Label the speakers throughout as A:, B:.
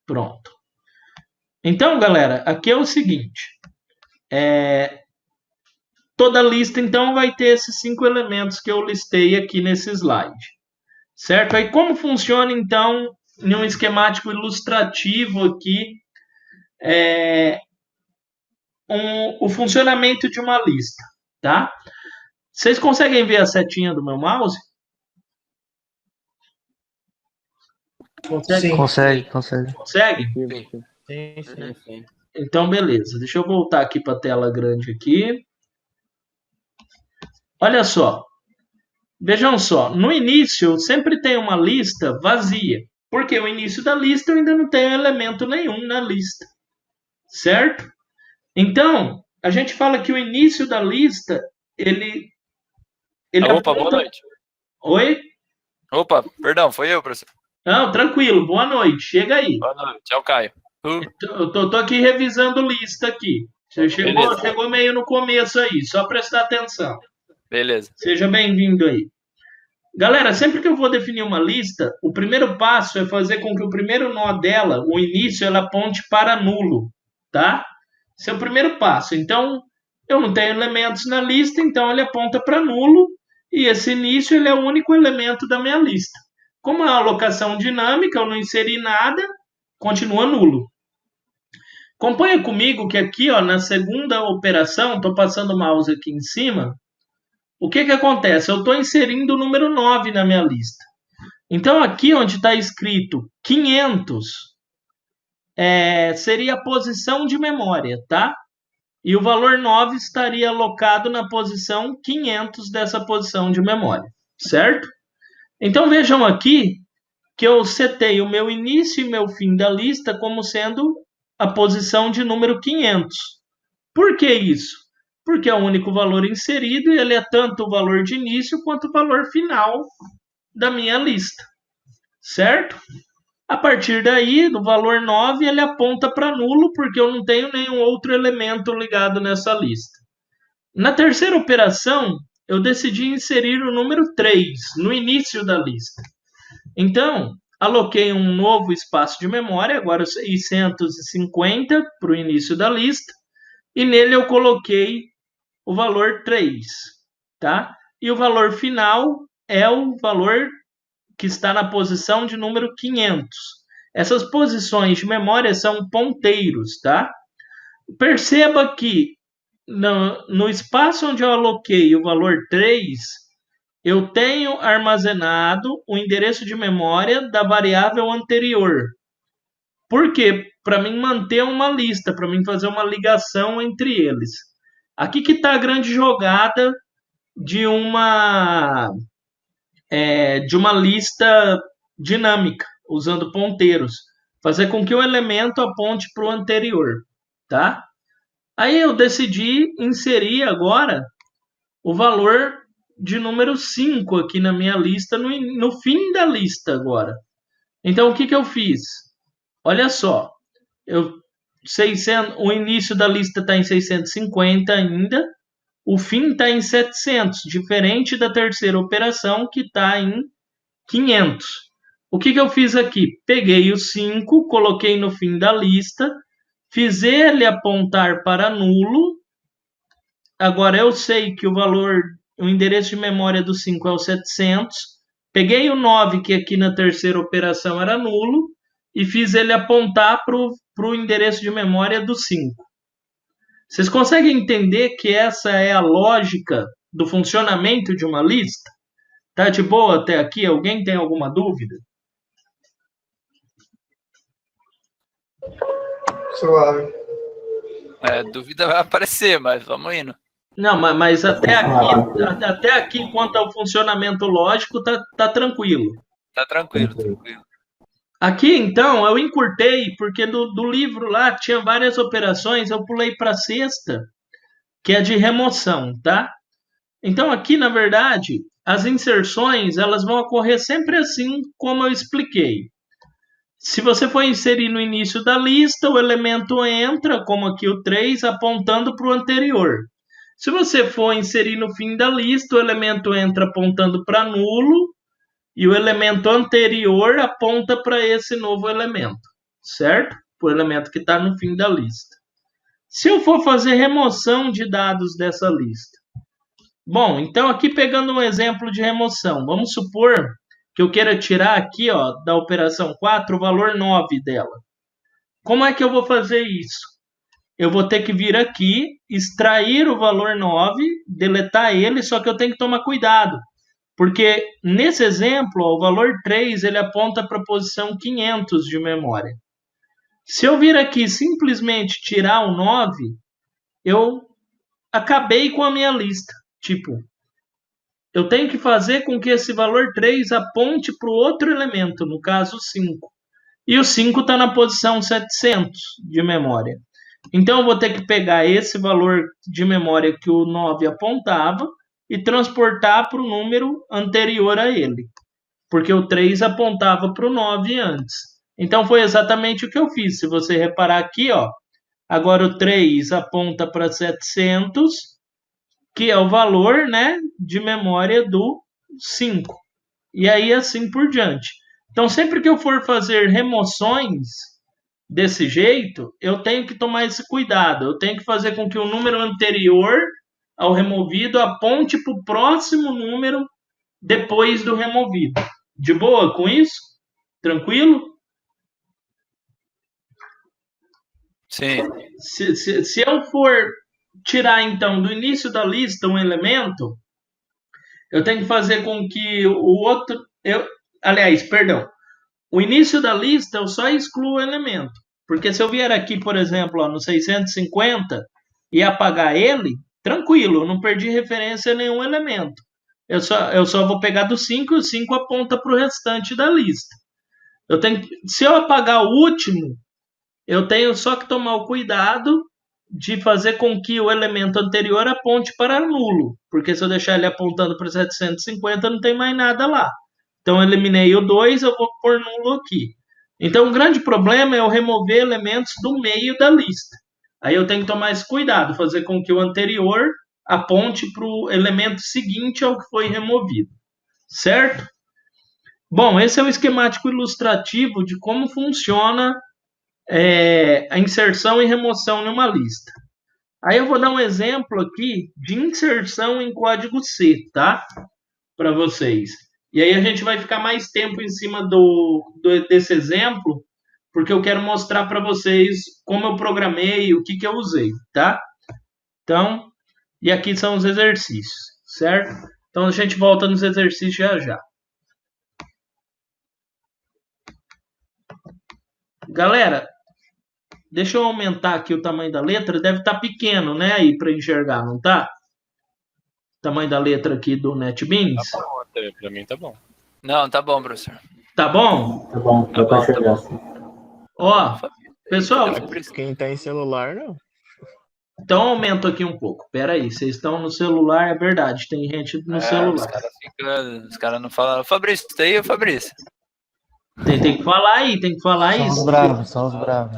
A: Pronto. Então, galera, aqui é o seguinte. Toda lista, então, vai ter esses 5 elementos que eu listei aqui nesse slide. Certo? Aí, como funciona, então, em um esquemático ilustrativo aqui, o funcionamento de uma lista, tá? Vocês conseguem ver a setinha do meu mouse?
B: Sim.
C: Consegue.
A: Consegue?
B: Sim.
A: Então, beleza. Deixa eu voltar aqui para a tela grande aqui. Olha só. Vejam só. No início, sempre tem uma lista vazia. Porque o início da lista eu ainda não tenho elemento nenhum na lista. Certo? Então, a gente fala que o início da lista, ele
D: Opa,
A: aponta...
D: boa noite.
A: Oi?
D: Opa, perdão, foi eu, professor.
A: Não, tranquilo. Boa noite. Chega aí.
D: Boa noite, é o Caio.
A: Eu tô aqui revisando lista aqui. Você chegou meio no começo aí, só prestar atenção.
D: Beleza.
A: Seja bem-vindo aí. Galera, sempre que eu vou definir uma lista, o primeiro passo é fazer com que o primeiro nó dela, o início, ela aponte para nulo, tá? Esse é o primeiro passo. Então, eu não tenho elementos na lista, então ele aponta para nulo, e esse início ele é o único elemento da minha lista. Como é uma alocação dinâmica, eu não inseri nada, continua nulo. Acompanha comigo que aqui, ó, na segunda operação, estou passando o mouse aqui em cima, o que acontece? Eu estou inserindo o número 9 na minha lista. Então, aqui onde está escrito 500, seria a posição de memória, tá? E o valor 9 estaria alocado na posição 500 dessa posição de memória, certo? Então, vejam aqui que eu setei o meu início e meu fim da lista como sendo a posição de número 500. Por que isso? Porque é o único valor inserido e ele é tanto o valor de início quanto o valor final da minha lista. Certo? A partir daí, do valor 9, ele aponta para nulo, porque eu não tenho nenhum outro elemento ligado nessa lista. Na terceira operação, eu decidi inserir o número 3 no início da lista. Então, aloquei um novo espaço de memória, agora 650 para o início da lista, e nele eu coloquei o valor 3, tá? E o valor final é o valor que está na posição de número 500. Essas posições de memória são ponteiros, tá? Perceba que no espaço onde eu aloquei o valor 3, eu tenho armazenado o endereço de memória da variável anterior. Por quê? Para mim manter uma lista, para mim fazer uma ligação entre eles. Aqui que está a grande jogada de uma lista dinâmica, usando ponteiros. Fazer com que o elemento aponte para o anterior, tá? Aí eu decidi inserir agora o valor de número 5 aqui na minha lista, no fim da lista agora. Então, o que eu fiz? Olha só, o início da lista está em 650 ainda, o fim está em 700, diferente da terceira operação que está em 500. O que eu fiz aqui? Peguei o 5, coloquei no fim da lista, fiz ele apontar para nulo. Agora eu sei que o endereço de memória do 5 é o 700. Peguei o 9, que aqui na terceira operação era nulo, e fiz ele apontar para o endereço de memória do 5. Vocês conseguem entender que essa é a lógica do funcionamento de uma lista? Tá de boa até aqui? Alguém tem alguma dúvida?
B: Suave.
D: Dúvida vai aparecer, mas vamos indo.
A: Não, mas até aqui, quanto ao funcionamento lógico, tá tranquilo.
D: Tá tranquilo.
A: Aqui, então, eu encurtei, porque do livro lá tinha várias operações, eu pulei para a sexta, que é de remoção, tá? Então, aqui, na verdade, as inserções, elas vão ocorrer sempre assim, como eu expliquei. Se você for inserir no início da lista, o elemento entra, como aqui o 3, apontando para o anterior. Se você for inserir no fim da lista, o elemento entra apontando para nulo e o elemento anterior aponta para esse novo elemento. certo? Para o elemento que está no fim da lista. Se eu for fazer remoção de dados dessa lista, bom, então aqui pegando um exemplo de remoção, vamos supor que eu queira tirar aqui, ó, da operação 4 o valor 9 dela. Como é que eu vou fazer isso? Eu vou ter que vir aqui, extrair o valor 9, deletar ele, só que eu tenho que tomar cuidado. Porque nesse exemplo, ó, o valor 3 ele aponta para a posição 500 de memória. Se eu vir aqui simplesmente tirar o 9, eu acabei com a minha lista. Tipo, eu tenho que fazer com que esse valor 3 aponte para o outro elemento, no caso 5. E o 5 está na posição 700 de memória. Então, eu vou ter que pegar esse valor de memória que o 9 apontava e transportar para o número anterior a ele. Porque o 3 apontava para o 9 antes. Então, foi exatamente o que eu fiz. Se você reparar aqui, ó, agora o 3 aponta para 700, que é o valor, né, de memória do 5. E aí assim por diante. Então, sempre que eu for fazer remoções desse jeito, eu tenho que tomar esse cuidado. Eu tenho que fazer com que o número anterior ao removido aponte para o próximo número depois do removido. De boa com isso? Tranquilo?
D: Sim.
A: Se eu for tirar, então, do início da lista um elemento, eu tenho que fazer com que o outro... aliás, perdão. O início da lista eu só excluo o elemento. Porque se eu vier aqui, por exemplo, ó, no 650 e apagar ele, tranquilo, eu não perdi referência a nenhum elemento. Eu só vou pegar do 5 e o 5 aponta para o restante da lista. Se eu apagar o último, eu tenho só que tomar o cuidado de fazer com que o elemento anterior aponte para nulo. Porque se eu deixar ele apontando para 750, não tem mais nada lá. Então, eu eliminei o 2, eu vou pôr nulo aqui. Então, o grande problema é eu remover elementos do meio da lista. Aí eu tenho que tomar esse cuidado, fazer com que o anterior aponte para o elemento seguinte ao que foi removido. Certo? Bom, esse é o esquemático ilustrativo de como funciona a inserção e remoção em uma lista. Aí eu vou dar um exemplo aqui de inserção em código C, tá? Para vocês. E aí a gente vai ficar mais tempo em cima desse exemplo, porque eu quero mostrar para vocês como eu programei, o que eu usei, tá? Então, e aqui são os exercícios, certo? Então a gente volta nos exercícios já já. Galera, deixa eu aumentar aqui o tamanho da letra, deve estar pequeno, né, aí para enxergar, não tá? Tamanho da letra aqui do NetBeans.
C: Tá bom, até pra mim tá bom.
D: Não, tá bom, professor.
A: Tá bom?
B: Tá bom, dá pra enxergar.
A: Ó, pessoal,
C: Quem tá em celular, não.
A: então aumento aqui um pouco. Pera aí, vocês estão no celular, é verdade, tem gente no celular.
D: Os caras não falam. Fabrício, tá aí, Fabrício?
A: Tem que falar aí, tem que falar
B: São
A: isso.
B: os bravos, são os bravos.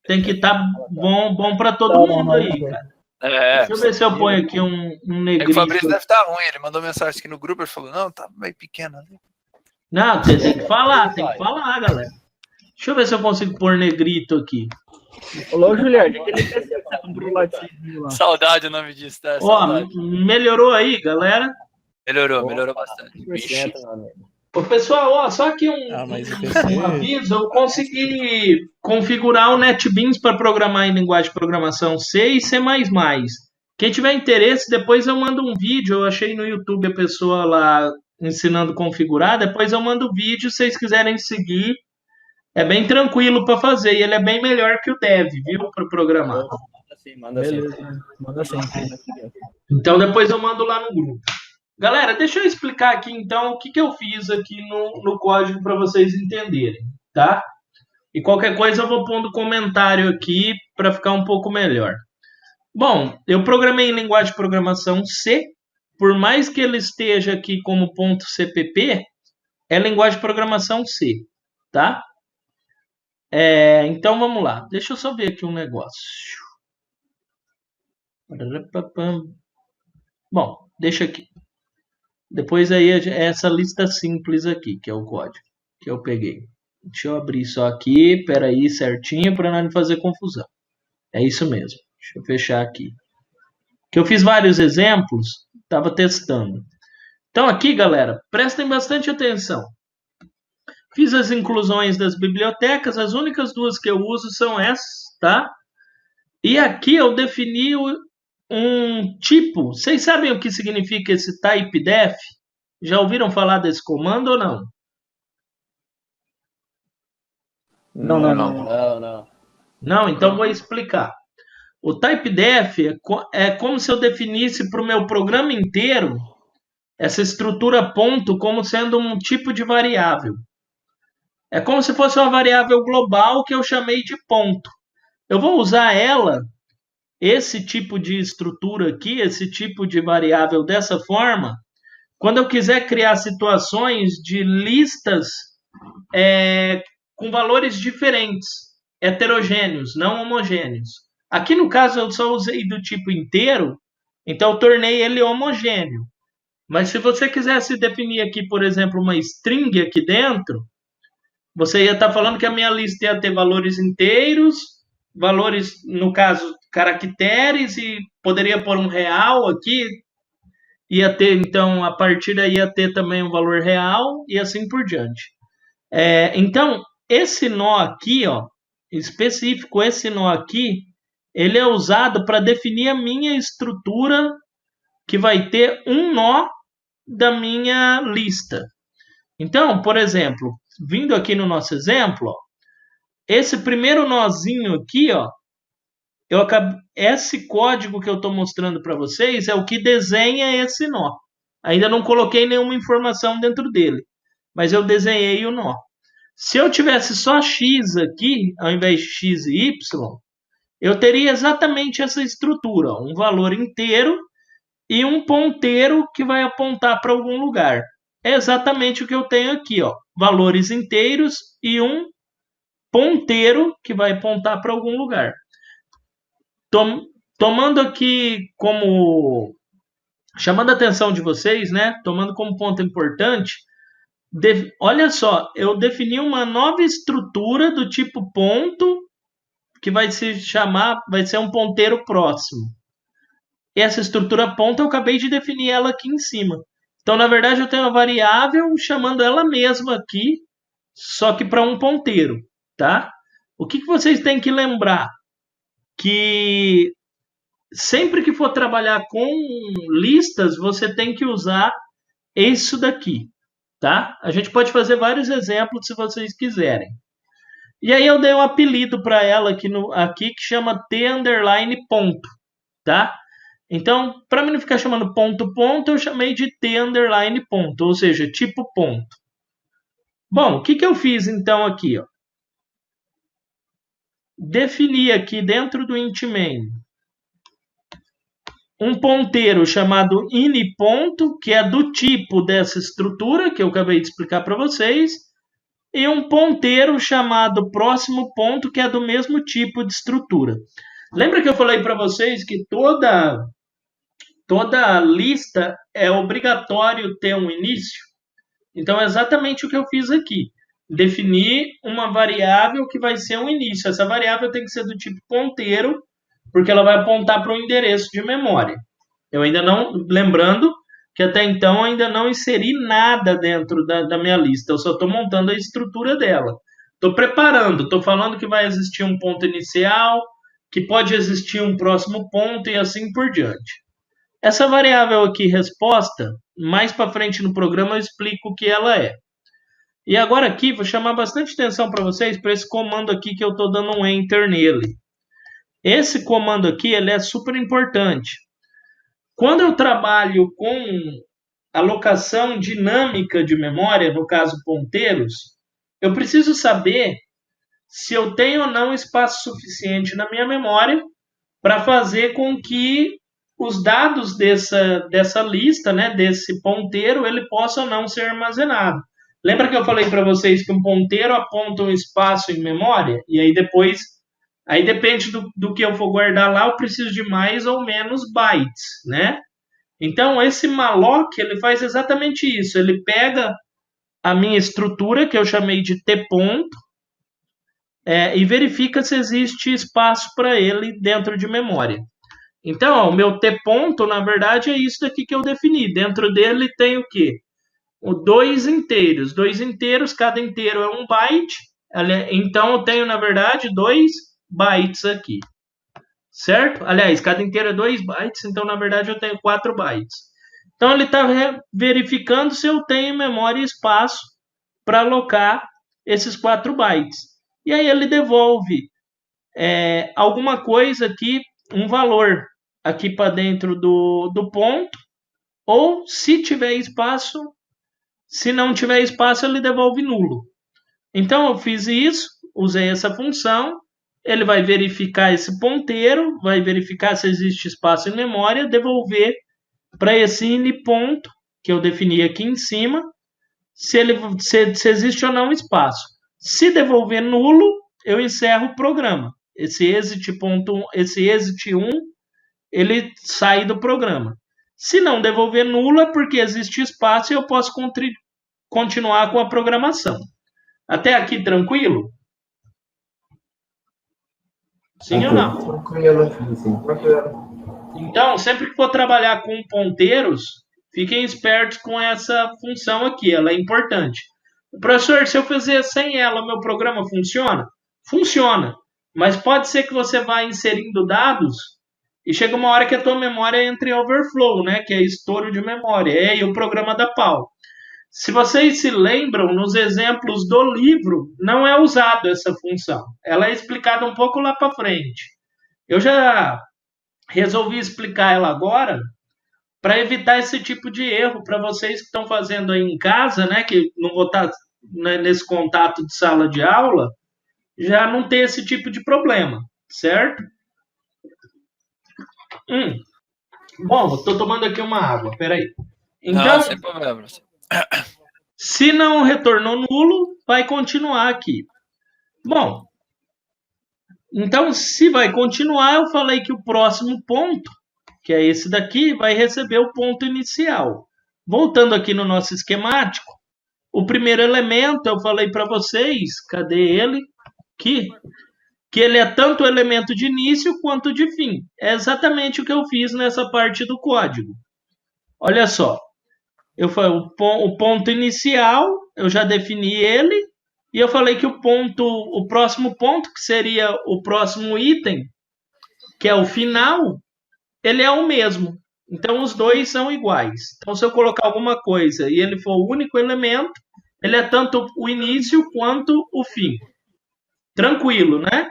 A: Tem que estar bom para todo mundo aí, cara. Deixa eu ver se eu ponho aqui um negrito.
D: O Fabrício deve estar ruim, ele mandou mensagem aqui no grupo, ele falou, não, tá meio pequeno ali.
A: Não, tem que falar, galera. Deixa eu ver se eu consigo pôr negrito aqui.
E: Olá, Juliano, aquele PC que tá comprou latinho lá.
D: Saudade o nome disso, tá?
A: Ó, melhorou aí, galera?
D: Melhorou bastante.
A: Ô, pessoal, ó, só que um aviso, eu consegui configurar o NetBeans para programar em linguagem de programação C e C++. Quem tiver interesse, depois eu mando um vídeo, eu achei no YouTube a pessoa lá ensinando a configurar, depois eu mando o vídeo, se vocês quiserem seguir, é bem tranquilo para fazer, e ele é bem melhor que o Dev, viu, para programar.
E: Manda sim.
A: Então depois eu mando lá no grupo. Galera, deixa eu explicar aqui então o que eu fiz aqui no código para vocês entenderem, tá? E qualquer coisa eu vou pondo comentário aqui para ficar um pouco melhor. Bom, eu programei em linguagem de programação C, por mais que ele esteja aqui como .cpp, é linguagem de programação C, tá? Então vamos lá, deixa eu só ver aqui um negócio. Bom, deixa aqui. Depois aí essa lista simples aqui, que é o código que eu peguei. Deixa eu abrir só aqui, peraí, certinho, para não fazer confusão. É isso mesmo. Deixa eu fechar aqui. Que eu fiz vários exemplos, estava testando. Então aqui, galera, prestem bastante atenção. Fiz as inclusões das bibliotecas, as únicas duas que eu uso são essas, tá? E aqui eu defini um tipo. Vocês sabem o que significa esse typedef? Já ouviram falar desse comando ou não?
B: Não.
A: Não, então vou explicar. O typedef é como se eu definisse para o meu programa inteiro essa estrutura ponto como sendo um tipo de variável. É como se fosse uma variável global que eu chamei de ponto. Eu vou usar ela, esse tipo de estrutura aqui, esse tipo de variável dessa forma, quando eu quiser criar situações de listas com valores diferentes, heterogêneos, não homogêneos. Aqui no caso eu só usei do tipo inteiro, então eu tornei ele homogêneo. Mas se você quisesse definir aqui, por exemplo, uma string aqui dentro, você ia estar falando que a minha lista ia ter valores inteiros, valores, no caso, caracteres, e poderia pôr um real aqui, ia ter, então, a partir daí ia ter também um valor real, e assim por diante. Então, esse nó aqui, ó, específico, esse nó aqui, ele é usado para definir a minha estrutura, que vai ter um nó da minha lista. Então, por exemplo, vindo aqui no nosso exemplo, ó, esse primeiro nozinho aqui, ó, esse código que eu estou mostrando para vocês é o que desenha esse nó. Ainda não coloquei nenhuma informação dentro dele, mas eu desenhei o nó. Se eu tivesse só x aqui, ao invés de x e y, eu teria exatamente essa estrutura, um valor inteiro e um ponteiro que vai apontar para algum lugar. É exatamente o que eu tenho aqui, ó, valores inteiros e um ponteiro que vai apontar para algum lugar. Tomando aqui como... chamando a atenção de vocês, né? Tomando como ponto importante, olha só, eu defini uma nova estrutura do tipo ponto, que vai se chamar, vai ser um ponteiro próximo. E essa estrutura ponto eu acabei de definir ela aqui em cima. Então, na verdade, eu tenho uma variável chamando ela mesma aqui, só que para um ponteiro, tá? O que vocês têm que lembrar? Que sempre que for trabalhar com listas, você tem que usar isso daqui, tá? A gente pode fazer vários exemplos se vocês quiserem. E aí eu dei um apelido para ela aqui que chama t_ponto, tá? Então, para mim não ficar chamando ponto, eu chamei de t_ponto, ou seja, tipo ponto. Bom, o que eu fiz então aqui, ó? Defini aqui dentro do int main um ponteiro chamado ini_ponto, que é do tipo dessa estrutura que eu acabei de explicar para vocês, e um ponteiro chamado próximo_ponto, que é do mesmo tipo de estrutura. Lembra que eu falei para vocês que toda lista é obrigatório ter um início? Então é exatamente o que eu fiz aqui. Definir uma variável que vai ser um início. Essa variável tem que ser do tipo ponteiro, porque ela vai apontar para o endereço de memória. Eu ainda não... lembrando que até então eu ainda não inseri nada dentro da minha lista. Eu só estou montando a estrutura dela. Estou preparando, estou falando que vai existir um ponto inicial, que pode existir um próximo ponto e assim por diante. Essa variável aqui, resposta, mais para frente no programa eu explico o que ela é. E agora aqui, vou chamar bastante atenção para vocês para esse comando aqui que eu estou dando um enter nele. Esse comando aqui, ele é super importante. Quando eu trabalho com alocação dinâmica de memória, no caso ponteiros, eu preciso saber se eu tenho ou não espaço suficiente na minha memória para fazer com que os dados dessa lista, né, desse ponteiro, ele possa ou não ser armazenado. Lembra que eu falei para vocês que um ponteiro aponta um espaço em memória? E aí depois, aí depende do que eu for guardar lá, eu preciso de mais ou menos bytes, né? Então, esse malloc, ele faz exatamente isso. Ele pega a minha estrutura, que eu chamei de T ponto, e verifica se existe espaço para ele dentro de memória. Então, ó, o meu T ponto, na verdade, é isso daqui que eu defini. Dentro dele tem o quê? Dois inteiros. Dois inteiros, cada inteiro é 1 byte. Então, eu tenho, na verdade, 2 bytes aqui. Certo? Aliás, cada inteiro é 2 bytes, então, na verdade, eu tenho 4 bytes. Então, ele está verificando se eu tenho memória e espaço para alocar esses 4 bytes. E aí ele devolve alguma coisa aqui, um valor aqui para dentro do ponto, ou se tiver espaço, se não tiver espaço, ele devolve nulo. Então eu fiz isso, usei essa função, ele vai verificar esse ponteiro, vai verificar se existe espaço em memória, devolver para esse ini ponto, que eu defini aqui em cima, se existe ou não espaço. Se devolver nulo, eu encerro o programa. Esse exit 1, ele sai do programa. Se não devolver nulo, é porque existe espaço e eu posso continuar com a programação. Até aqui, tranquilo? Sim ou não?
B: Tranquilo, sim, tranquilo.
A: Então, sempre que for trabalhar com ponteiros, fiquem espertos com essa função aqui, ela é importante. Professor, se eu fizer sem ela, meu programa funciona? Funciona, mas pode ser que você vá inserindo dados e chega uma hora que a tua memória entra em overflow, né? Que é estouro de memória, e o programa dá pau. Se vocês se lembram, nos exemplos do livro, não é usado essa função. Ela é explicada um pouco lá para frente. Eu já resolvi explicar ela agora para evitar esse tipo de erro para vocês que estão fazendo aí em casa, né? Que não vou estar nesse contato de sala de aula, já não ter esse tipo de problema, certo? Bom, estou tomando aqui uma água, peraí. Então,
D: sem problema.
A: se não retornou nulo, vai continuar aqui. Bom, então se vai continuar, eu falei que o próximo ponto, que é esse daqui, vai receber o ponto inicial. Voltando aqui no nosso esquemático, o primeiro elemento, eu falei para vocês, cadê ele? Aqui. Que ele é tanto elemento de início quanto de fim. É exatamente o que eu fiz nessa parte do código. Olha só. Eu falei, o ponto inicial, eu já defini ele, e eu falei que o próximo ponto, que seria o próximo item, que é o final, ele é o mesmo. Então, os dois são iguais. Então, se eu colocar alguma coisa e ele for o único elemento, ele é tanto o início quanto o fim. Tranquilo, né?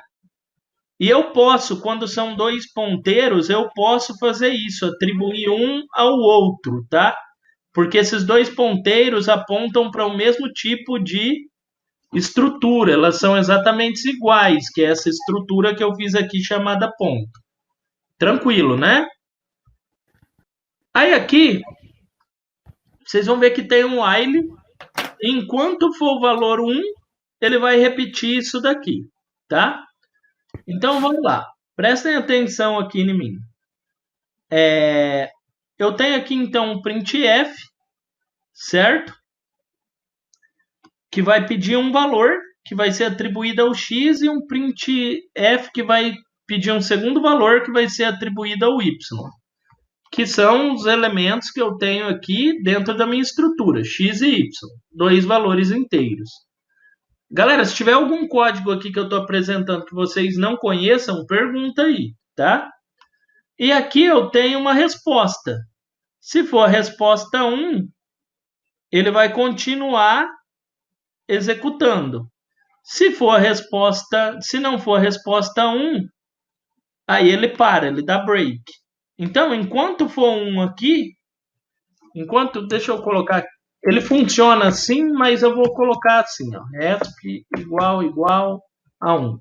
A: E eu posso, quando são dois ponteiros, eu posso fazer isso, atribuir um ao outro, tá? Porque esses dois ponteiros apontam para o mesmo tipo de estrutura, elas são exatamente iguais, que é essa estrutura que eu fiz aqui chamada ponto. Tranquilo, né? Aí aqui, vocês vão ver que tem um while, enquanto for o valor 1, ele vai repetir isso daqui, tá? Então, vamos lá. Prestem atenção aqui em mim. Eu tenho aqui, então, um printf, certo? Que vai pedir um valor, que vai ser atribuído ao x, e um printf que vai pedir um segundo valor, que vai ser atribuído ao y. Que são os elementos que eu tenho aqui dentro da minha estrutura, x e y. Dois valores inteiros. Galera, se tiver algum código aqui que eu estou apresentando que vocês não conheçam, pergunta aí, tá? E aqui eu tenho uma resposta. Se for a resposta 1, ele vai continuar executando. Se não for a resposta 1, aí ele para, ele dá break. Então, enquanto for 1 aqui, deixa eu colocar, ele funciona assim, mas eu vou colocar assim, ó, resp igual a 1.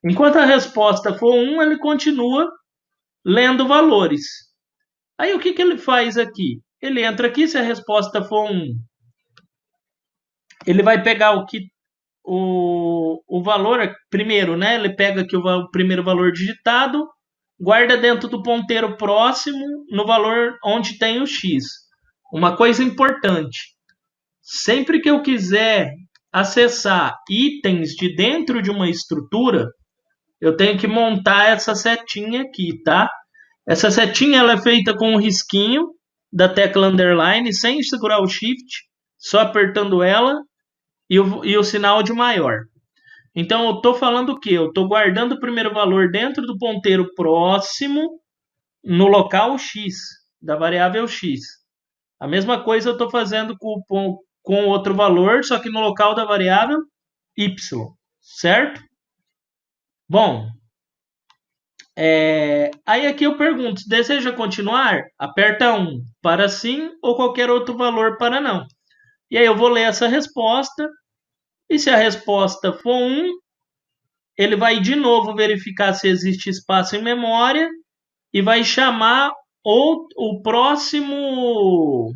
A: Enquanto a resposta for 1, ele continua lendo valores. Aí o que ele faz aqui? Ele entra aqui, se a resposta for 1, ele vai pegar o valor primeiro, né? Ele pega aqui o primeiro valor digitado, guarda dentro do ponteiro próximo no valor onde tem o x. Uma coisa importante, sempre que eu quiser acessar itens de dentro de uma estrutura, eu tenho que montar essa setinha aqui, tá? Essa setinha ela é feita com um risquinho da tecla underline, sem segurar o shift, só apertando ela e o sinal de maior. Então, eu estou falando o quê? Eu estou guardando o primeiro valor dentro do ponteiro próximo no local x, da variável x. A mesma coisa eu estou fazendo com outro valor, só que no local da variável y, certo? Bom, aí aqui eu pergunto, deseja continuar? Aperta 1 para sim ou qualquer outro valor para não. E aí eu vou ler essa resposta, e se a resposta for 1, ele vai de novo verificar se existe espaço em memória e vai chamar o próximo...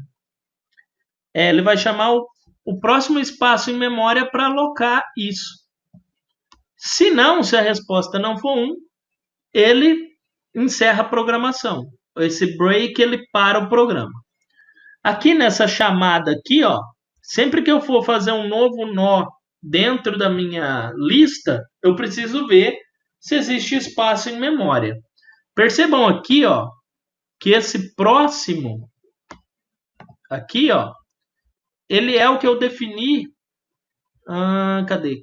A: ele vai chamar o próximo espaço em memória para alocar isso. Se não, se a resposta não for 1, ele encerra a programação. Esse break, ele para o programa. Aqui nessa chamada aqui, ó, sempre que eu for fazer um novo nó dentro da minha lista, eu preciso ver se existe espaço em memória. Percebam aqui, ó, que esse próximo aqui, ó, ele é o que eu defini. Cadê?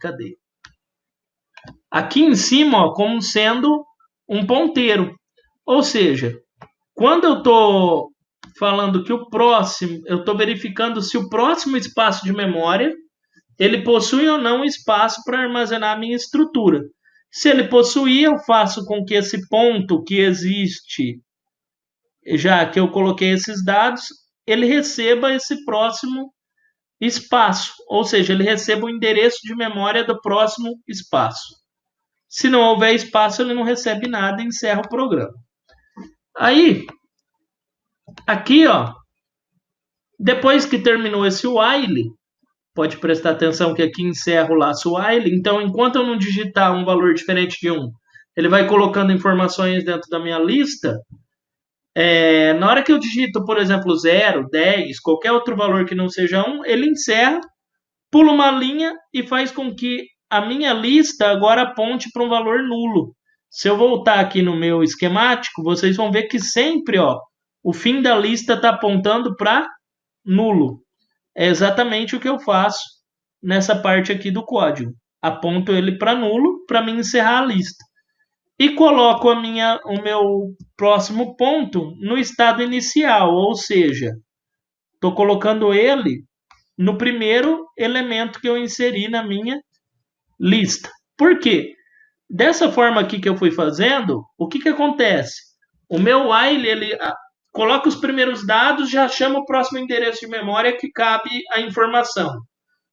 A: Aqui em cima, ó, como sendo um ponteiro. Ou seja, quando eu estou falando que o próximo, eu estou verificando se o próximo espaço de memória ele possui ou não espaço para armazenar a minha estrutura. Se ele possuir, eu faço com que esse ponto que existe, já que eu coloquei esses dados, ele receba esse próximo espaço, ou seja, ele receba o endereço de memória do próximo espaço. Se não houver espaço, ele não recebe nada e encerra o programa. Aí, aqui, ó, depois que terminou esse while, pode prestar atenção que aqui encerra o laço while. Então, enquanto eu não digitar um valor diferente de 1, ele vai colocando informações dentro da minha lista. Na hora que eu digito, por exemplo, 0, 10, qualquer outro valor que não seja 1, ele encerra, pula uma linha e faz com que a minha lista agora aponte para um valor nulo. Se eu voltar aqui no meu esquemático, vocês vão ver que sempre, ó, o fim da lista está apontando para nulo. É exatamente o que eu faço nessa parte aqui do código. Aponto ele para nulo para mim encerrar a lista. E coloco o meu próximo ponto no estado inicial, ou seja, estou colocando ele no primeiro elemento que eu inseri na minha lista. Por quê? Dessa forma aqui que eu fui fazendo, o que acontece? O meu while, ele coloca os primeiros dados, já chama o próximo endereço de memória que cabe a informação.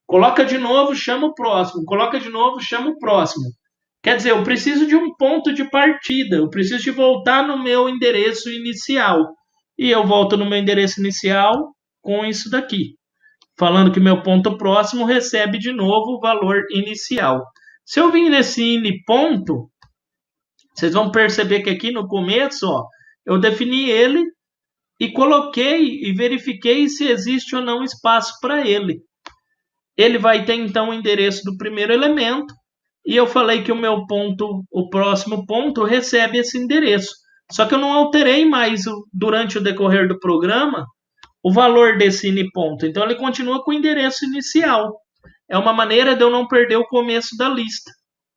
A: Coloca de novo, chama o próximo. Coloca de novo, chama o próximo. Quer dizer, eu preciso de um ponto de partida. Eu preciso de voltar no meu endereço inicial. E eu volto no meu endereço inicial com isso daqui. Falando que meu ponto próximo recebe de novo o valor inicial. Se eu vir nesse ini ponto, vocês vão perceber que aqui no começo, ó, eu defini ele e coloquei e verifiquei se existe ou não espaço para ele. Ele vai ter então o endereço do primeiro elemento e eu falei que o meu ponto, o próximo ponto, recebe esse endereço. Só que eu não alterei mais durante o decorrer do programa o valor desse ini ponto. Então ele continua com o endereço inicial. É uma maneira de eu não perder o começo da lista.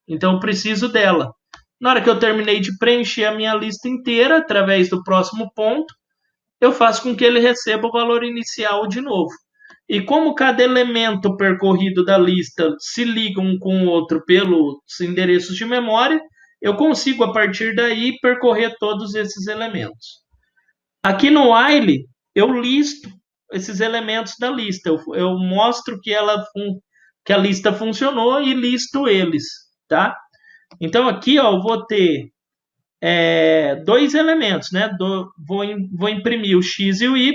A: Então eu preciso dela. Na hora que eu terminei de preencher a minha lista inteira através do próximo ponto, eu faço com que ele receba o valor inicial de novo. E como cada elemento percorrido da lista se liga um com o outro pelos endereços de memória, eu consigo, a partir daí, percorrer todos esses elementos. Aqui no while, eu listo esses elementos da lista. Eu mostro que a lista funcionou e listo eles, tá? Então, aqui, ó, eu vou ter dois elementos, né? Vou imprimir o x e o y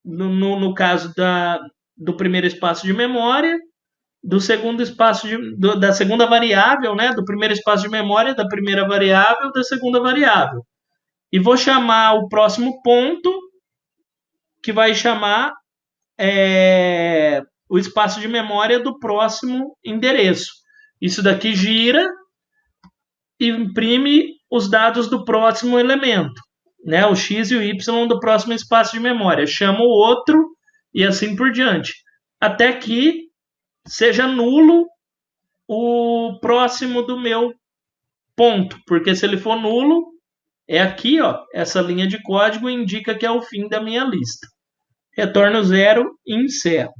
A: no caso do primeiro espaço de memória, do segundo espaço da segunda variável, né? Do primeiro espaço de memória, da primeira variável, da segunda variável. E vou chamar o próximo ponto que vai chamar o espaço de memória do próximo endereço. Isso daqui gira e imprime os dados do próximo elemento, né? O X e o Y do próximo espaço de memória. Chama o outro e assim por diante. Até que seja nulo o próximo do meu ponto. Porque se ele for nulo, é aqui, ó, essa linha de código indica que é o fim da minha lista. Retorno 0 e encerro.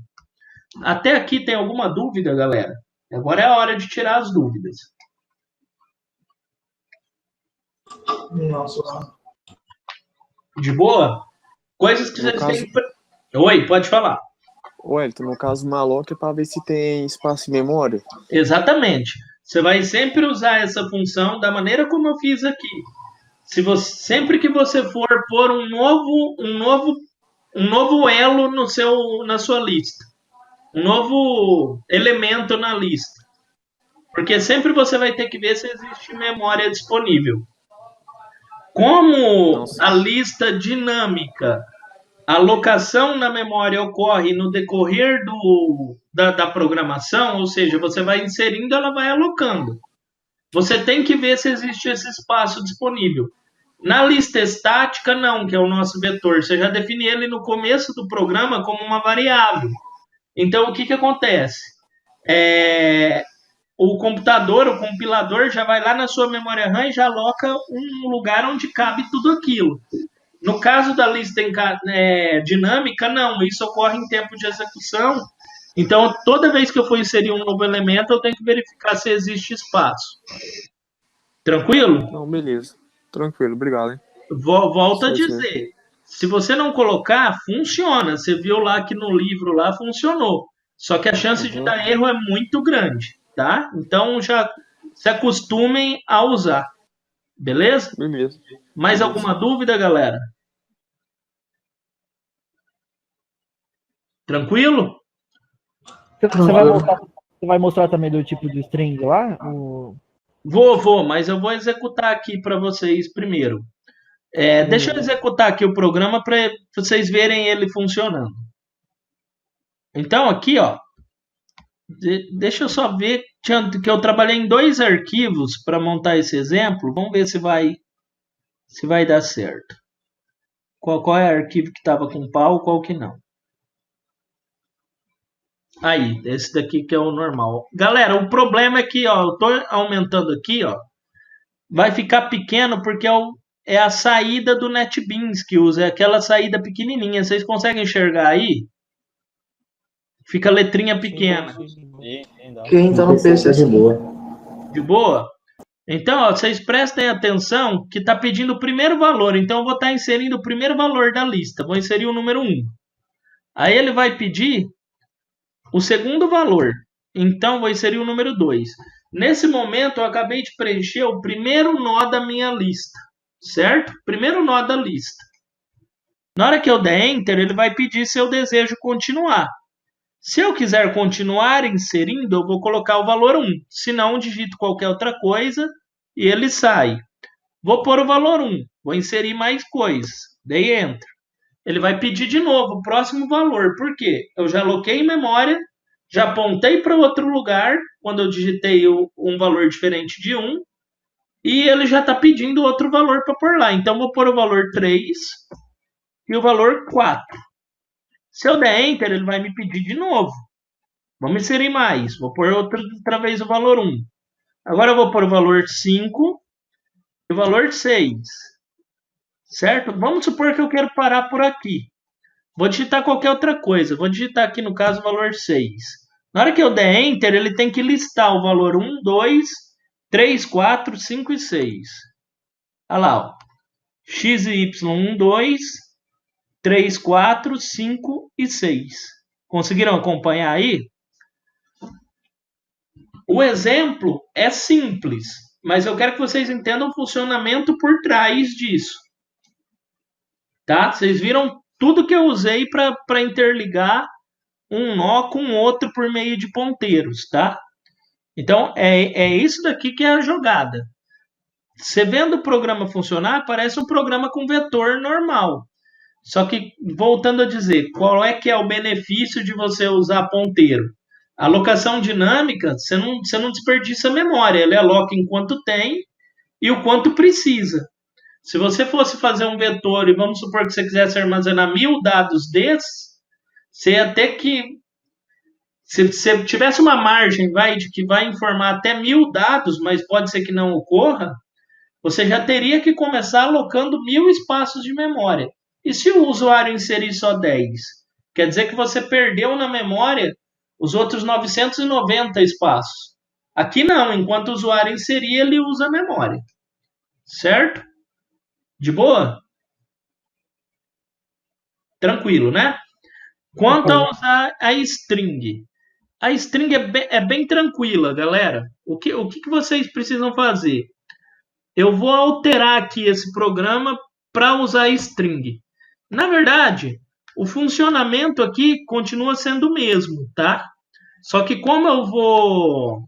A: Até aqui tem alguma dúvida, galera? Agora é a hora de tirar as dúvidas.
B: Nossa.
A: De boa? Coisas que
F: No
A: vocês
F: caso-
A: têm que... Oi, pode falar.
F: Wellington, no caso malloc é para ver se tem espaço em memória.
A: Exatamente. Você vai sempre usar essa função da maneira como eu fiz aqui. Sempre que você for pôr um novo elo na sua lista, um novo elemento na lista, porque sempre você vai ter que ver se existe memória disponível. Como a lista dinâmica, a alocação na memória ocorre no decorrer da programação, ou seja, você vai inserindo, ela vai alocando. Você tem que ver se existe esse espaço disponível. Na lista estática, não, que é o nosso vetor. Você já define ele no começo do programa como uma variável. Então, o que acontece? O computador, o compilador, já vai lá na sua memória RAM e já aloca um lugar onde cabe tudo aquilo. No caso da lista dinâmica, não. Isso ocorre em tempo de execução. Então, toda vez que eu for inserir um novo elemento, eu tenho que verificar se existe espaço. Tranquilo?
F: Não, beleza. Tranquilo, obrigado, hein?
A: Volto a
F: Sim,
A: dizer. Se você não colocar, funciona. Você viu lá que no livro lá funcionou. Só que a chance de dar erro é muito grande, tá? Então já se acostumem a usar. Beleza?
F: Beleza.
A: Mais alguma dúvida, galera? Tranquilo?
E: Você vai mostrar também do tipo de string lá?
A: Vou, mas eu vou executar aqui para vocês primeiro. Deixa eu executar aqui o programa para vocês verem ele funcionando. Então, aqui, ó, deixa eu só ver que eu trabalhei em 2 arquivos para montar esse exemplo. Vamos ver se vai dar certo. Qual é o arquivo que estava com pau, qual que não. Aí, esse daqui que é o normal. Galera, o problema é que, ó, eu tô aumentando aqui, ó, vai ficar pequeno porque é a saída do NetBeans que usa, é aquela saída pequenininha. Vocês conseguem enxergar aí? Fica letrinha pequena.
B: Quem tá no PC de boa.
A: De boa? Então, ó, vocês prestem atenção que está pedindo o primeiro valor. Então, eu vou estar inserindo o primeiro valor da lista. Vou inserir o número 1. Aí ele vai pedir o segundo valor. Então, vou inserir o número 2. Nesse momento, eu acabei de preencher o primeiro nó da minha lista. Certo? Primeiro nó da lista. Na hora que eu der Enter, ele vai pedir se eu desejo continuar. Se eu quiser continuar inserindo, eu vou colocar o valor 1. Se não, digito qualquer outra coisa e ele sai. Vou pôr o valor 1. Vou inserir mais coisas. Dei Enter. Ele vai pedir de novo o próximo valor. Por quê? Eu já aloquei em memória, já apontei para outro lugar, quando eu digitei um valor diferente de 1, e ele já está pedindo outro valor para pôr lá. Então, vou pôr o valor 3 e o valor 4. Se eu der Enter, ele vai me pedir de novo. Vamos inserir mais. Vou pôr outra vez o valor 1. Agora eu vou pôr o valor 5 e o valor 6. Certo? Vamos supor que eu quero parar por aqui. Vou digitar qualquer outra coisa. Vou digitar aqui, no caso, o valor 6. Na hora que eu der Enter, ele tem que listar o valor 1, 2, 3, 4, 5 e 6. Olha lá, ó. X e Y, 1, 2, 3, 4, 5 e 6. Conseguiram acompanhar aí? O exemplo é simples, mas eu quero que vocês entendam o funcionamento por trás disso. Tá? Vocês viram tudo que eu usei para interligar um nó com outro por meio de ponteiros, tá? Então, é isso daqui que é a jogada. Você vendo o programa funcionar, parece um programa com vetor normal. Só que, voltando a dizer, qual é que é o benefício de você usar ponteiro? A alocação dinâmica, você não desperdiça a memória, ele aloca enquanto tem e o quanto precisa. Se você fosse fazer um vetor e vamos supor que você quisesse armazenar 1000 dados desses, você ia ter que, se você tivesse uma margem de que vai informar até 1000 dados, mas pode ser que não ocorra, você já teria que começar alocando 1000 espaços de memória. E se o usuário inserir só 10? Quer dizer que você perdeu na memória os outros 990 espaços. Aqui não, enquanto o usuário inserir, ele usa a memória. Certo? De boa? Tranquilo, né? Quanto a usar a string. A string é bem tranquila, galera. O que vocês precisam fazer? Eu vou alterar aqui esse programa para usar a string. Na verdade, o funcionamento aqui continua sendo o mesmo, tá? Só que como eu vou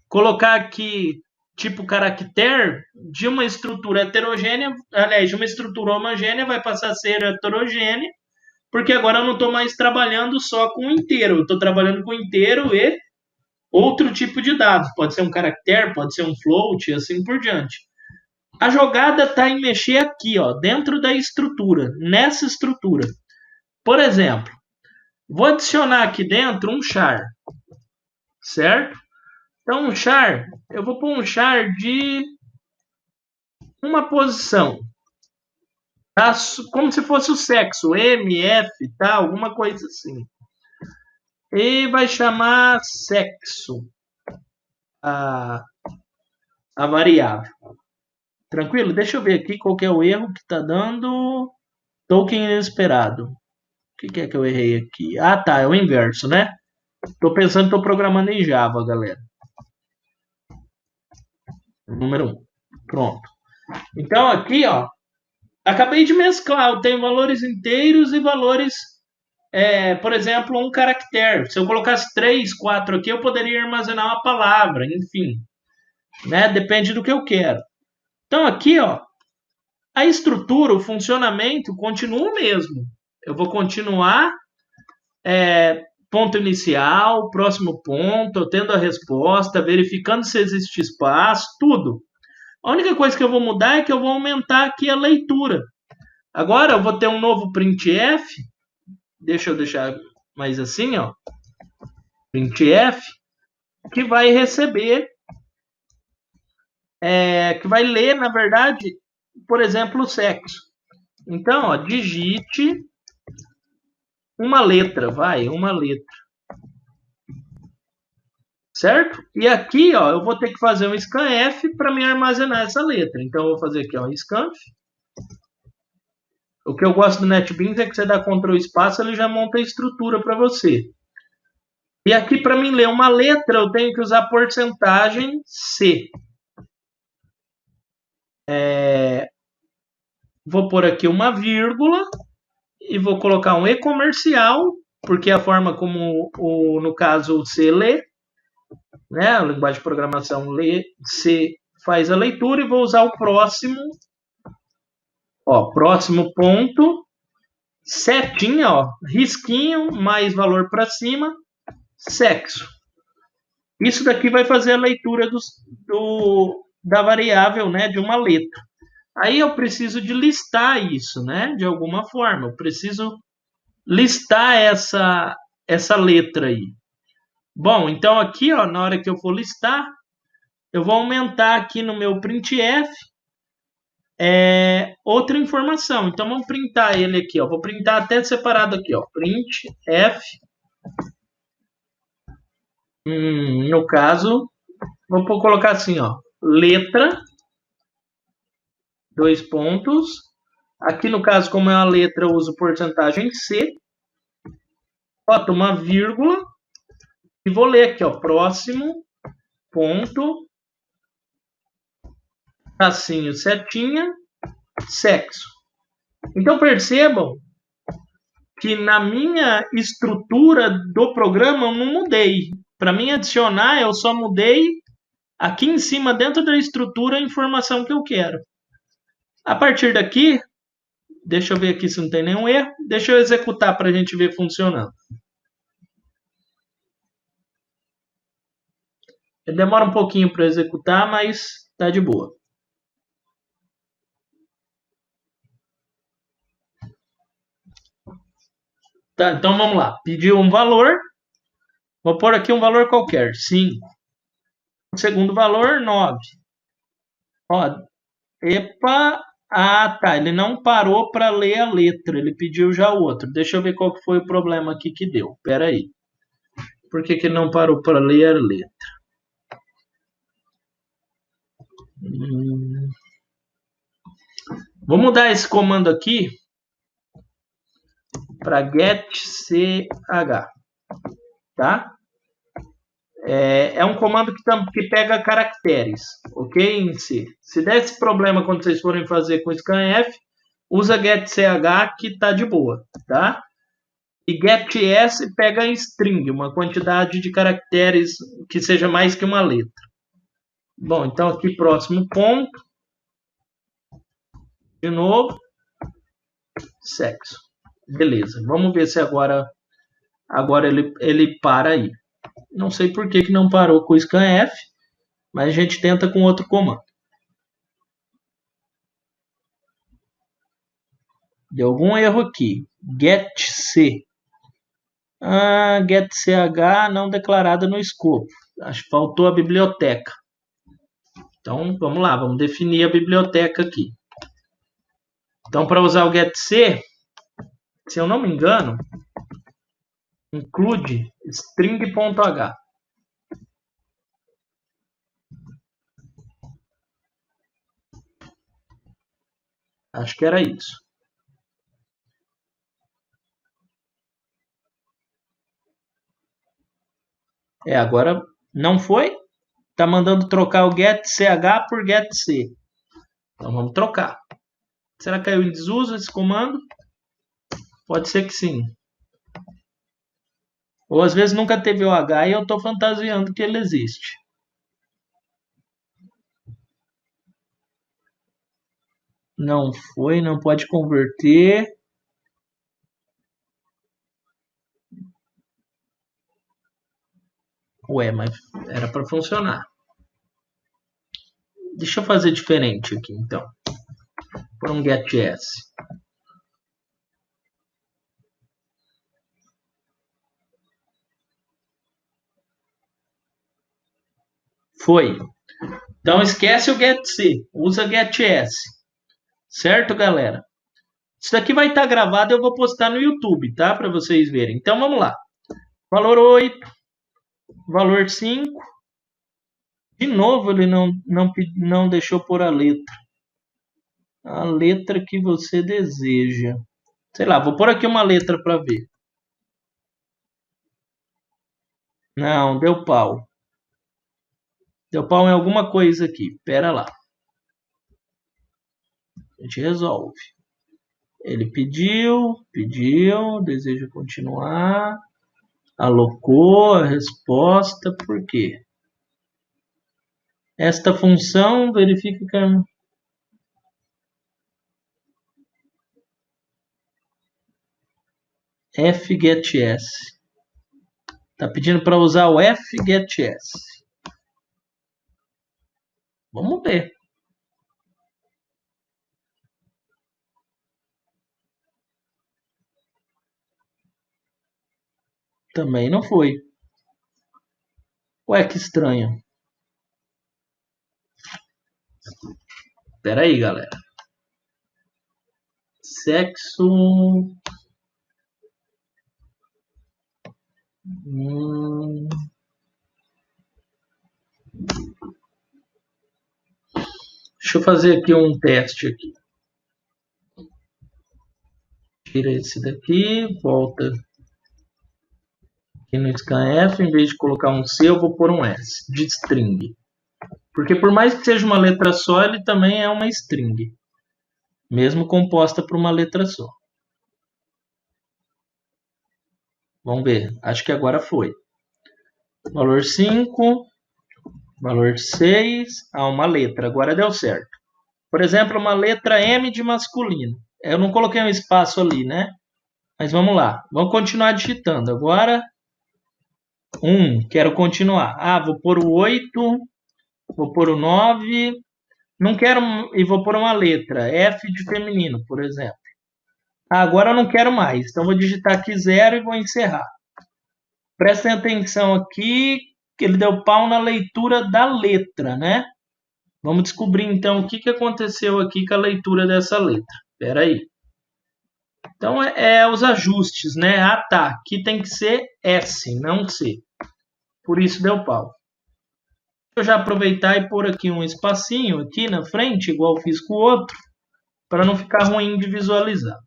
A: colocar aqui tipo caractere de uma estrutura heterogênea, aliás, de uma estrutura homogênea vai passar a ser heterogênea, porque agora eu não estou mais trabalhando só com inteiro, eu estou trabalhando com inteiro e outro tipo de dados. Pode ser um caractere, pode ser um float e assim por diante. A jogada está em mexer aqui, ó, dentro da estrutura, nessa estrutura. Por exemplo, vou adicionar aqui dentro um char, certo? Então, um char, eu vou pôr um char de uma posição, tá? Como se fosse o sexo, M, F, tá? Alguma coisa assim. E vai chamar sexo a variável. Tranquilo? Deixa eu ver aqui qual que é o erro que está dando. Token inesperado. O que é que eu errei aqui? Ah, tá. É o inverso, né? Estou pensando que estou programando em Java, galera. Número 1. Pronto. Então, aqui, ó. Acabei de mesclar. Eu tenho valores inteiros e valores... por exemplo, um caractere. Se eu colocasse 3, 4 aqui, eu poderia armazenar uma palavra. Enfim. Né? Depende do que eu quero. Então, aqui, ó, a estrutura, o funcionamento continua o mesmo. Eu vou continuar ponto inicial, próximo ponto, tendo a resposta, verificando se existe espaço, tudo. A única coisa que eu vou mudar é que eu vou aumentar aqui a leitura. Agora eu vou ter um novo printf. Deixa eu deixar mais assim, ó. Printf, que vai receber... que vai ler, na verdade, por exemplo, o sexo. Então, ó, digite uma letra, uma letra. Certo? E aqui, ó, eu vou ter que fazer um scanf para me armazenar essa letra. Então, eu vou fazer aqui, ó, scanf. O que eu gosto do NetBeans é que você dá Ctrl espaço, ele já monta a estrutura para você. E aqui, para mim ler uma letra, eu tenho que usar porcentagem C. Vou pôr aqui uma vírgula e vou colocar um E comercial, porque é a forma como, no caso, o C lê, né? A linguagem de programação C faz a leitura, e vou usar o próximo, ó, próximo ponto, setinha, ó, risquinho, mais valor para cima, sexo. Isso daqui vai fazer a leitura da variável, né, de uma letra. Aí eu preciso de listar isso, né? De alguma forma. Eu preciso listar essa letra aí. Bom, então aqui, ó, na hora que eu for listar, eu vou aumentar aqui no meu printf outra informação. Então vamos printar ele aqui, ó. Vou printar até separado aqui, ó. Printf. No caso, vou colocar assim, ó. Letra. 2 pontos. Aqui, no caso, como é uma letra, eu uso porcentagem C. Boto uma vírgula. E vou ler aqui, ó. Próximo ponto. Tracinho, setinha. Sexo. Então, percebam que na minha estrutura do programa eu não mudei. Para mim adicionar, eu só mudei aqui em cima, dentro da estrutura, a informação que eu quero. A partir daqui, Deixa eu ver aqui se não tem nenhum erro. Deixa eu executar para a gente ver funcionando. Ele demora um pouquinho para executar, mas tá de boa. Tá, então vamos lá. Pediu um valor. Vou pôr aqui um valor qualquer, 5. O segundo valor, 9. Ó, epa, tá, ele não parou para ler a letra, ele pediu já o outro. Deixa eu ver qual que foi o problema aqui que deu. Espera aí. Por que que ele não parou para ler a letra? Vou mudar esse comando aqui para getch, tá? É um comando que pega caracteres, ok? Em C. Se der esse problema quando vocês forem fazer com scanf, usa getch que tá de boa, tá? E getS pega em string, uma quantidade de caracteres que seja mais que uma letra. Bom, então aqui próximo ponto. De novo. Sexo. Beleza. Vamos ver se agora ele para aí. Não sei por que não parou com o scanf, mas a gente tenta com outro comando. Deu algum erro aqui. getC. getch não declarada no escopo. Acho que faltou a biblioteca. Então, vamos lá, vamos definir a biblioteca aqui. Então, para usar o getC, se eu não me engano, include string.h. Acho que era isso. Agora não foi. Tá mandando trocar o getch por getC. Então vamos trocar. Será que caiu em desuso esse comando? Pode ser que sim. Ou às vezes nunca teve o H e eu estou fantasiando que ele existe. Não foi, não pode converter. Ué, mas era para funcionar. Deixa eu fazer diferente aqui, então. Por um getS. Foi. Então esquece o getC, usa getS. Certo, galera? Isso daqui vai estar gravado, eu vou postar no YouTube, tá? Para vocês verem. Então vamos lá. Valor 8, valor 5. De novo ele não deixou pôr a letra. A letra que você deseja. Sei lá, vou pôr aqui uma letra para ver. Não, deu pau. Deu pau em alguma coisa aqui. Pera lá. A gente resolve. Ele pediu, deseja continuar. Alocou a resposta. Por quê? Esta função verifica que... fgetS. Tá pedindo para usar o fgetS. Vamos ver. Também não foi. Ué, que estranho. Espera aí, galera. Sexo... Deixa eu fazer aqui um teste aqui. Tira esse daqui, volta aqui no scanf, em vez de colocar um C, eu vou pôr um S, de string. Porque por mais que seja uma letra só, ele também é uma string. Mesmo composta por uma letra só. Vamos ver, acho que agora foi. Valor 5, valor 6, uma letra, agora deu certo. Por exemplo, uma letra M de masculino. Eu não coloquei um espaço ali, né? Mas vamos lá. Vamos continuar digitando. Agora, 1. Quero continuar. Vou pôr o 8. Vou pôr o 9. Não quero... E vou pôr uma letra. F de feminino, por exemplo. Agora eu não quero mais. Então, vou digitar aqui 0 e vou encerrar. Prestem atenção aqui, que ele deu pau na leitura da letra, né? Vamos descobrir, então, o que aconteceu aqui com a leitura dessa letra. Espera aí. Então, os ajustes, né? Tá. Aqui tem que ser S, não C. Por isso deu pau. Vou já aproveitar e pôr aqui um espacinho aqui na frente, igual fiz com o outro, para não ficar ruim de visualizar.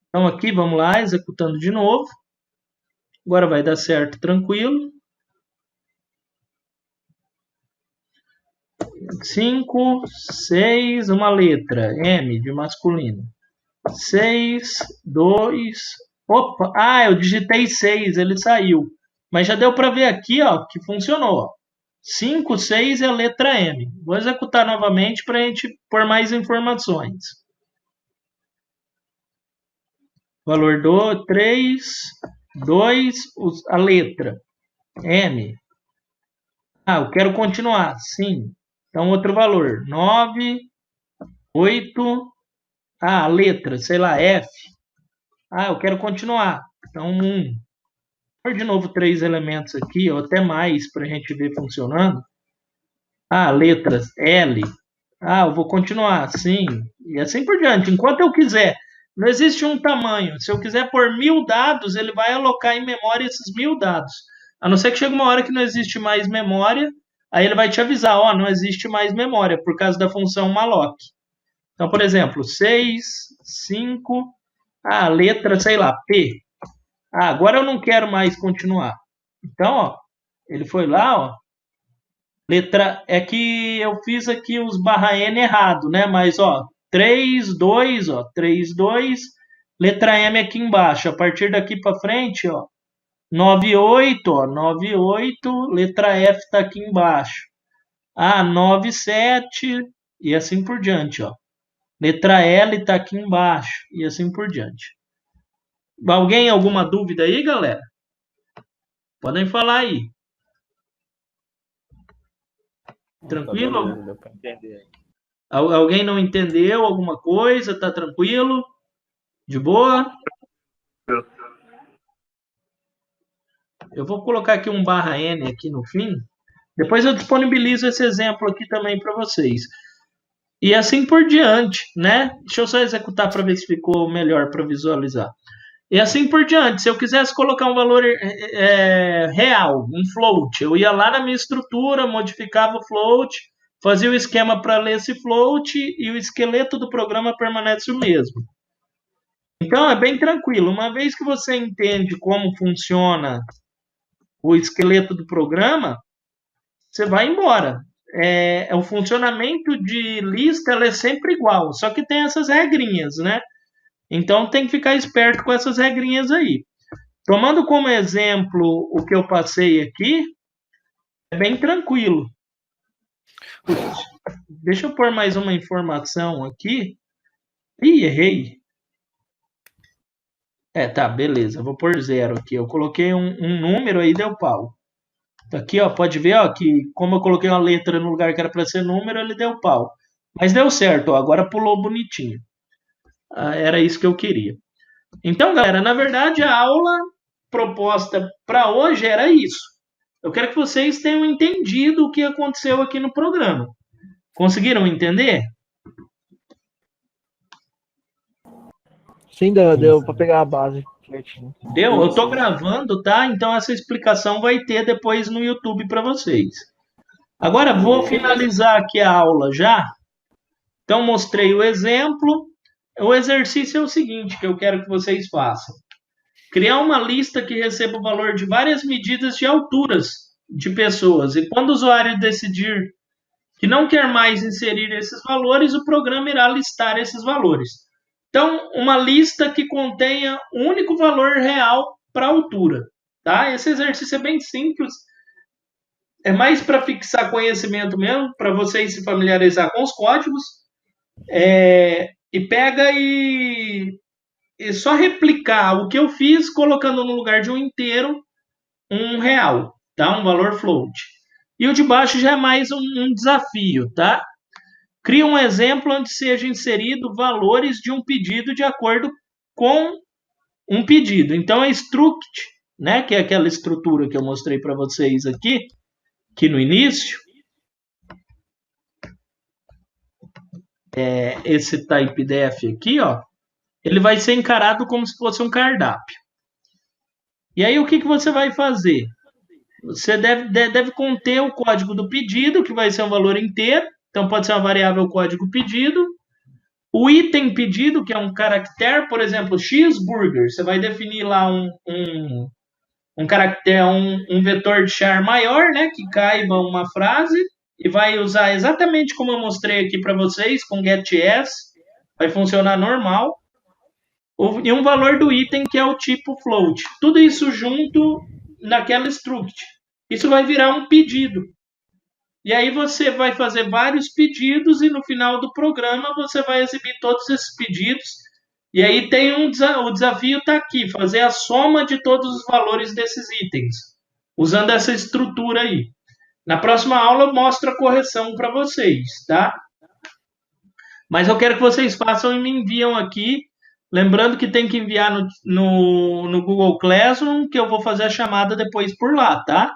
A: Então, aqui, vamos lá, executando de novo. Agora vai dar certo, tranquilo. 5, 6, uma letra, M de masculino. 6, 2, opa, eu digitei 6, ele saiu. Mas já deu para ver aqui, ó, que funcionou. 5, 6 é a letra M. Vou executar novamente para a gente pôr mais informações. Valor do 3, 2, a letra M. Eu quero continuar, sim. Então, outro valor, 9, 8, a letra, sei lá, F. Eu quero continuar. Então, 1. Vou de novo 3 elementos aqui, ou até mais, para a gente ver funcionando. Letras, L. Eu vou continuar, sim. E assim por diante, enquanto eu quiser. Não existe um tamanho. Se eu quiser pôr 1000 dados, ele vai alocar em memória esses 1000 dados. A não ser que chegue uma hora que não existe mais memória, aí ele vai te avisar, não existe mais memória, por causa da função malloc. Então, por exemplo, 6, 5, letra, sei lá, P. Agora eu não quero mais continuar. Então, ele foi lá, letra, é que eu fiz aqui os /N errado, né? Mas, 3, 2, 3, 2, letra M aqui embaixo. A partir daqui para frente, 9, 8, 9, 8, letra F está aqui embaixo. 9, 7, e assim por diante, Letra L está aqui embaixo, e assim por diante. Alguém, alguma dúvida aí, galera? Podem falar aí. Tranquilo?
B: Deu pra entender.
A: Alguém não entendeu alguma coisa? Tá tranquilo? De boa? Eu vou colocar aqui um /N aqui no fim. Depois eu disponibilizo esse exemplo aqui também para vocês. E assim por diante, né? Deixa eu só executar para ver se ficou melhor para visualizar. E assim por diante. Se eu quisesse colocar um valor real, um float, eu ia lá na minha estrutura, modificava o float, fazia o esquema para ler esse float e o esqueleto do programa permanece o mesmo. Então é bem tranquilo. Uma vez que você entende como funciona o esqueleto do programa, você vai embora. O funcionamento de lista ela é sempre igual, só que tem essas regrinhas, né? Então tem que ficar esperto com essas regrinhas aí. Tomando como exemplo o que eu passei aqui, é bem tranquilo. Deixa eu pôr mais uma informação aqui. Errei. Tá, beleza. Vou pôr 0 aqui. Eu coloquei um número aí, deu pau. Aqui, pode ver, que como eu coloquei uma letra no lugar que era para ser número, ele deu pau. Mas deu certo, agora pulou bonitinho. Era isso que eu queria. Então, galera, na verdade, a aula proposta para hoje era isso. Eu quero que vocês tenham entendido o que aconteceu aqui no programa. Conseguiram entender?
E: Sim, deu para pegar a base.
A: Deu? Eu estou gravando, tá? Então essa explicação vai ter depois no YouTube para vocês. Agora vou finalizar aqui a aula já. Então mostrei o exemplo. O exercício é o seguinte que eu quero que vocês façam. Criar uma lista que receba o valor de várias medidas de alturas de pessoas. E quando o usuário decidir que não quer mais inserir esses valores, o programa irá listar esses valores. Então, uma lista que contenha um único valor real para a altura. Tá? Esse exercício é bem simples. É mais para fixar conhecimento mesmo, para vocês se familiarizar com os códigos. e pega e só replicar o que eu fiz colocando no lugar de um inteiro R$1, tá? Um valor float. E o de baixo já é mais um desafio, tá? Cria um exemplo onde seja inserido valores de um pedido de acordo com um pedido. Então, é struct, né, que é aquela estrutura que eu mostrei para vocês aqui no início. Esse type def aqui, ó, ele vai ser encarado como se fosse um cardápio. E aí, o que você vai fazer? Você deve conter o código do pedido, que vai ser um valor inteiro. Então, pode ser uma variável código pedido. O item pedido, que é um caractere, por exemplo, cheeseburger. Você vai definir lá um caractere, um vetor de char maior, né, que caiba uma frase. E vai usar exatamente como eu mostrei aqui para vocês, com getS. Vai funcionar normal. E um valor do item, que é o tipo float. Tudo isso junto naquela struct. Isso vai virar um pedido. E aí você vai fazer vários pedidos e no final do programa você vai exibir todos esses pedidos. E aí tem o desafio está aqui, fazer a soma de todos os valores desses itens, usando essa estrutura aí. Na próxima aula eu mostro a correção para vocês, tá? Mas eu quero que vocês façam e me enviam aqui. Lembrando que tem que enviar no Google Classroom, que eu vou fazer a chamada depois por lá, tá?